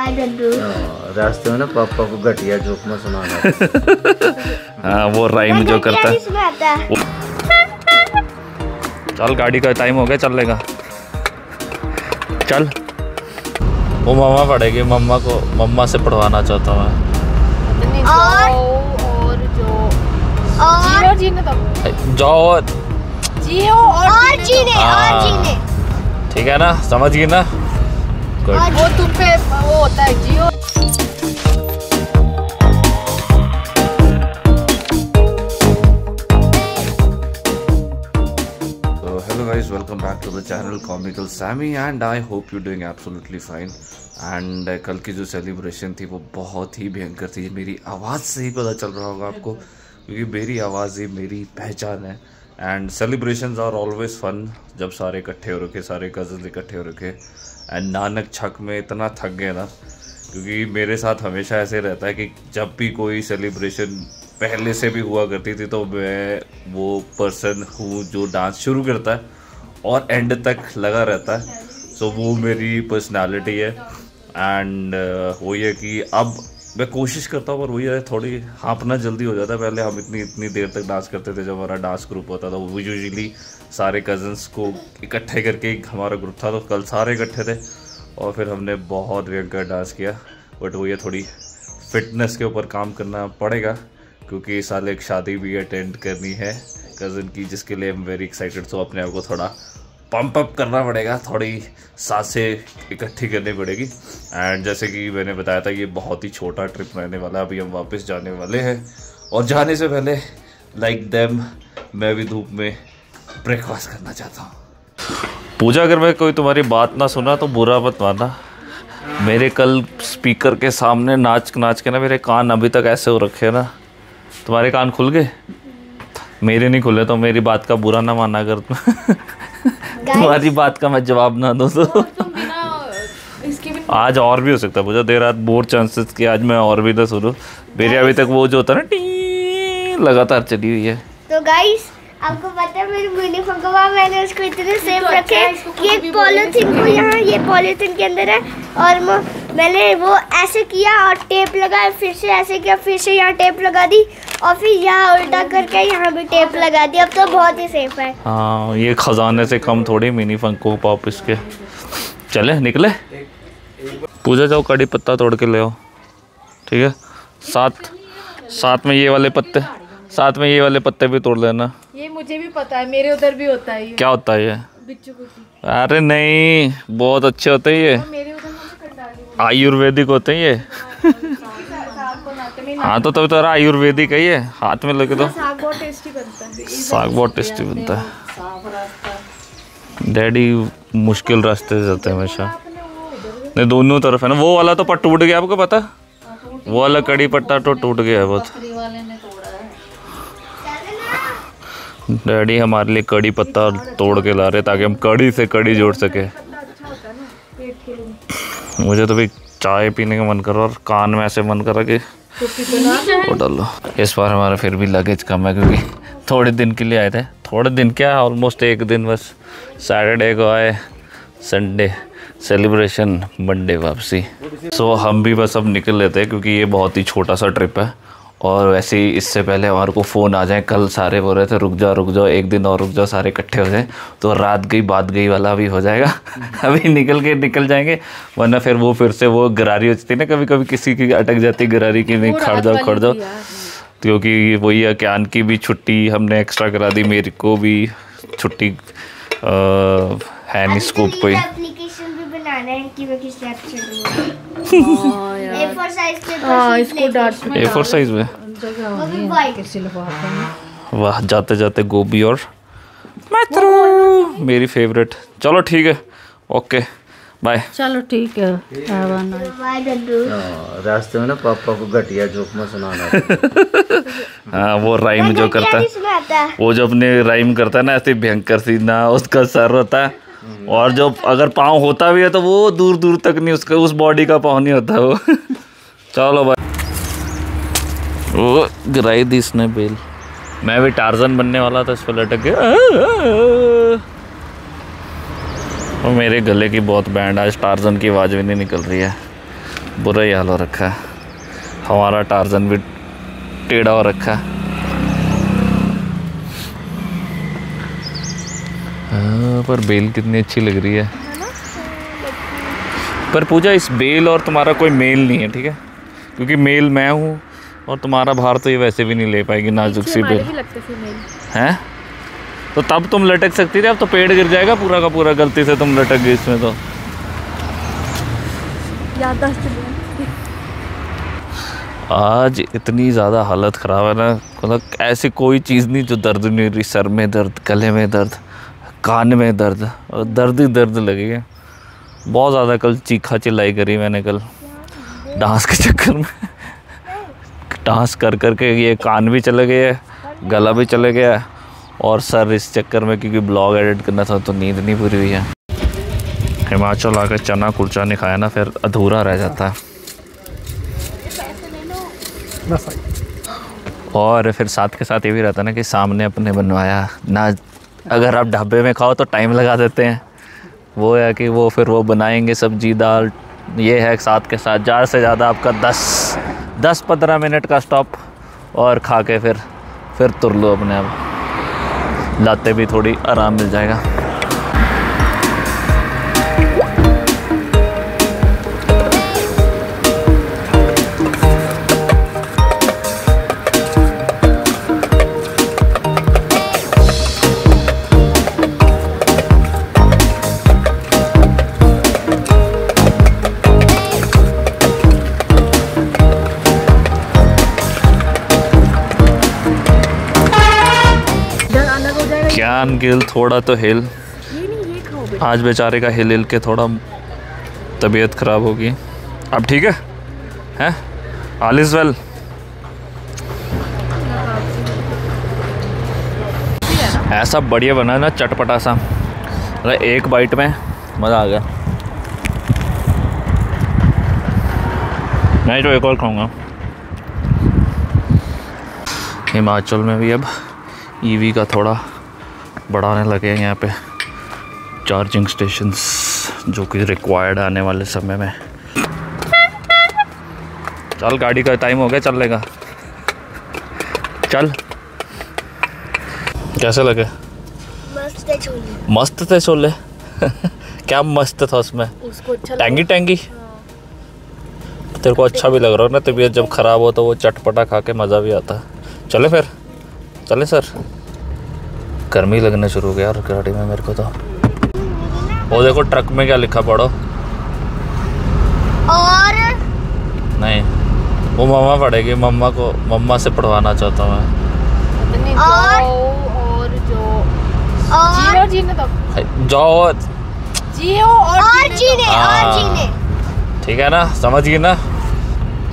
रास्ते में ना पापा को घटिया जोक में सुनाना। हाँ वो राइम जो करता है। चल गाड़ी का टाइम हो गया, चल लेगा चल। वो मम्मा पढ़ेगी, मम्मा को मम्मा से पढ़वाना चाहता हूँ मैं। और जीने ठीक है ना, समझ गई ना। वो तुम पे वो होता है जियो। Hello guys, welcome back to the channel Comical Sammy and I hope you're doing absolutely fine. And कल की जो सेलिब्रेशन थी वो बहुत ही भयंकर थी। मेरी आवाज़ से ही पता चल रहा होगा आपको, क्योंकि मेरी आवाज़ ही मेरी पहचान है। And celebrations are always fun, जब सारे इकट्ठे हो रखे, सारे कज़न इकट्ठे हो रखे। एंड नानक छक में इतना थक गए ना, क्योंकि मेरे साथ हमेशा ऐसे रहता है कि जब भी कोई सेलिब्रेशन पहले से भी हुआ करती थी तो मैं वो पर्सन हूँ जो डांस शुरू करता है और एंड तक लगा रहता है। सो वो मेरी पर्सनालिटी है। एंड वो ये कि अब मैं कोशिश करता हूँ, पर वही है थोड़ी हाँपना जल्दी हो जाता है। पहले हम इतनी देर तक डांस करते थे, जब हमारा डांस ग्रुप होता था वो यूजुअली सारे कज़न्स को इकट्ठे करके हमारा ग्रुप था। तो कल सारे इकट्ठे थे और फिर हमने बहुत भयंकर डांस किया। बट वो ये थोड़ी फिटनेस के ऊपर काम करना पड़ेगा, क्योंकि इस साल एक शादी भी अटेंड करनी है कज़न की, जिसके लिए आई एम वेरी एक्साइटेड। सो अपने आप को थोड़ा पंप अप करना पड़ेगा, थोड़ी सांसें इकट्ठी करनी पड़ेगी। एंड जैसे कि मैंने बताया था, ये बहुत ही छोटा ट्रिप रहने वाला है। अभी हम वापस जाने वाले हैं और जाने से पहले लाइक देम मैं भी धूप में ब्रेकफास्ट करना चाहता हूँ। पूजा, अगर मैं कोई तुम्हारी बात ना सुना तो बुरा मत मानना। मेरे कल स्पीकर के सामने नाच के ना मेरे कान अभी तक ऐसे हो रखे हैं ना। तुम्हारे कान खुल गए, मेरे नहीं खुले, तो मेरी बात का बुरा ना माना अगर तुम्हारी बात का मैं जवाब ना दूँ तो। आज और भी हो सकता है पूजा, देर रात बोर चांसेस कि आज मैं और भी ना सुनूं। मेरे अभी तक वो जो होता है ना टी लगातार चली हुई है। तो गाइस आपको पता है मेरी मिनी फंकवा, मैंने उसको इतने सेफ रखे कि एक पॉलीथीन को यहाँ ये पॉलीथीन के अंदर है, और मैंने वो ऐसे किया और टेप लगाया, फिर से ऐसे किया, फिर से यहाँ टेप लगा दी और फिर यहाँ उल्टा करके यहाँ भी टेप लगा दी। अब तो बहुत ही सेफ है। हाँ, ये खजाने से कम थोड़ी मिनी फंको पॉप इसके। चले निकले पूजा, जाओ कड़ी पत्ता तोड़ के ले आओ, ठीक है। साथ में ये वाले पत्ते भी तोड़ लेना। ये मुझे भी पता है, मेरे उधर भी होता है। क्या होता है ये? बिच्छू कुटी। अरे नहीं, बहुत अच्छे होते हैं ये, मेरे उधर आयुर्वेदिक होते हैं ये। हाँ तो तभी तो आयुर्वेदिक है ये, हाथ में लगे तो। साग बहुत टेस्टी बनता है। साग बहुत टेस्टी बनता है। डैडी मुश्किल रास्ते से जाते हैं हमेशा। नहीं, दोनों तरफ है ना। वो वाला तो पट टूट गया, आपको पता? वो वाला कड़ी पत्ता तो टूट गया है बहुत। डैडी हमारे लिए कड़ी पत्ता तोड़ के ला रहे ताकि हम कड़ी से कड़ी जोड़ सके। मुझे तो भी चाय पीने का मन कर रहा, और कान में ऐसे मन कर रहा कि वो डालो। इस बार हमारा फिर भी लगेज कम है, क्योंकि थोड़े दिन के लिए आए थे। थोड़े दिन क्या, ऑलमोस्ट एक दिन बस। सैटरडे को आए, संडे सेलिब्रेशन, मंडे वापसी। सो हम भी बस अब निकल लेते हैं, क्योंकि ये बहुत ही छोटा सा ट्रिप है। और वैसे ही इससे पहले हमारे को फ़ोन आ जाए, कल सारे बोल रहे थे रुक जाओ एक दिन और रुक जाओ, सारे इकट्ठे हो जाए, तो रात गई बात गई वाला भी हो जाएगा। अभी निकल जाएंगे, वरना फिर से वो गरारी होती है ना, कभी कभी किसी की अटक जाती गरारी की, नहीं खड़ जाओ। क्योंकि वही है, ज्ञान की भी छुट्टी हमने एक्स्ट्रा करा दी, मेरे को भी छुट्टी है नहीं स्कूप कोई। A4 साइज में। वाह, जाते जाते गोभी और मेरी फेवरेट। चलो ठीक है, ओके बाय। चलो ठीक है। रास्ते में ना पापा को घटिया जोक में सुनाना। हाँ, वो राइम जो करता है, वो जो अपने राइम करता है ना, ऐसे भयंकर सी ना उसका सर होता है, और जो अगर पाँव होता भी है तो वो दूर दूर तक नहीं, उसका उस बॉडी का पाँव नहीं होता वो। चलो भाई, वो गिराई दी इसने बेल। मैं भी टार्जन बनने वाला था, इस पर लटक गया। और मेरे गले की बहुत बैंड, आज टार्जन की आवाज़ भी नहीं निकल रही है। बुरा ही हाल हो रखा है। हमारा टार्जन भी टेढ़ा हो रखा है। पर बेल कितनी अच्छी लग रही है। पर पूजा इस बेल और तुम्हारा कोई मेल नहीं है, ठीक है, क्योंकि मेल मैं हूँ और तुम्हारा भार तो ये वैसे भी नहीं ले पाएगी, नाजुक सी बेल हैं। तो तब तुम लटक सकती थी, अब तो पेड़ गिर जाएगा पूरा का पूरा, गलती से तुम लटक गई इसमें तो। आज इतनी ज़्यादा हालत ख़राब है ना, मतलब ऐसी कोई चीज़ नहीं जो दर्द नहीं रही। सर में दर्द, गले में दर्द, कान में दर्द, और दर्द ही दर्द लगी है बहुत ज़्यादा। कल चीखा चिल्लाई करी मैंने कल डांस के चक्कर में। डांस कर कर के ये कान भी चले गए है, गला भी चले गया है, और सर इस चक्कर में क्योंकि ब्लॉग एडिट करना था तो नींद नहीं पूरी हुई है। हिमाचल आकर चना कुलचा नहीं खाया ना, फिर अधूरा रह जाता है। और फिर साथ के साथ ये भी रहता है ना कि सामने अपने बनवाया ना, अगर आप ढाबे में खाओ तो टाइम लगा देते हैं। वो है कि वो फिर वो बनाएंगे सब्जी दाल, ये है साथ के साथ ज़्यादा से ज़्यादा आपका 10-15 मिनट का स्टॉप, और खा के फिर तुर लो अपने आप, लाते भी थोड़ी आराम मिल जाएगा। कैन गिल थोड़ा तो हिल, आज बेचारे का हिल के थोड़ा तबीयत ख़राब होगी। अब ठीक है, हैं? All is well. ऐसा बढ़िया बना ना, चटपटा सा, मतलब एक बाइट में मज़ा आ गया। मैं तो एक और खाऊंगा। हिमाचल में भी अब ईवी का थोड़ा बढ़ाने लगे हैं यहाँ पे चार्जिंग स्टेशंस, जो कि रिक्वायर्ड आने वाले समय में। चल गाड़ी का टाइम हो गया, चल लेगा, चल। कैसे लगे? मस्त थे छोले। मस्त थे छोले। क्या मस्त था उसमें? Tangy tangy. तेरे को अच्छा भी लग रहा है ना, तबीयत जब ख़राब हो तो वो चटपटा खा के मज़ा भी आता है। चले फिर, चले सर। गर्मी लगने शुरू हो गया यार गाड़ी में मेरे को तो। वो देखो ट्रक में क्या लिखा पढ़ो। और नहीं, वो मम्मा पढ़ेगी, मम्मा से पढ़वाना चाहता हूँ मैं। और जो जीने तो जियो और जीने ठीक है ना, समझ गई ना?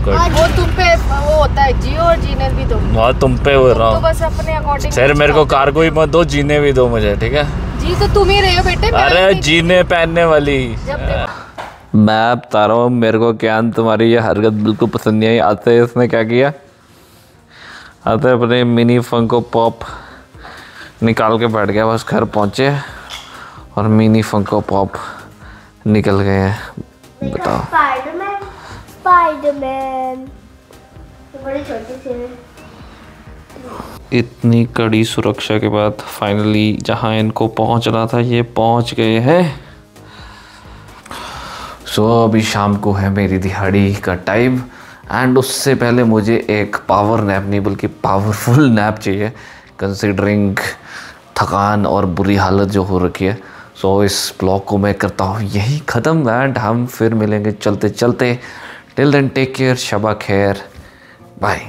वो तुम पे वो होता है, जियो और जीने भी दो। बहुत तुम पे हो रहा तो हूँ। बस अपने अकॉर्डिंग। फिर मेरे को कार्गो ही मत दो, जीने भी दो मुझे, ठीक है? जी तो तुम ही रहे हो बेटे। अरे जीने पहनने वाली। मैं बता रहा हूँ, मेरे को क्या तुम्हारी ये हरकत बिल्कुल पसंद नहीं आई। आते इसने क्या किया, आते अपने मिनी फंको पॉप निकाल के बैठ गया। बस घर पहुँचे और मिनी फंको पॉप निकल गए हैं। बताओ, स्पाइडरमैन बड़ी छोटी सी। इतनी कड़ी सुरक्षा के बाद फाइनली जहाँ इनको पहुँचना था ये पहुँच गए हैं। सो अभी शाम को है मेरी दिहाड़ी का टाइम, एंड उससे पहले मुझे एक पावर नैप नहीं बल्कि पावरफुल नैप चाहिए, कंसिडरिंग थकान और बुरी हालत जो हो रखी है। सो इस ब्लॉग को मैं करता हूँ यही ख़त्म, एंड हम फिर मिलेंगे चलते चलते। Till then take care, Shaba खैर, बाय।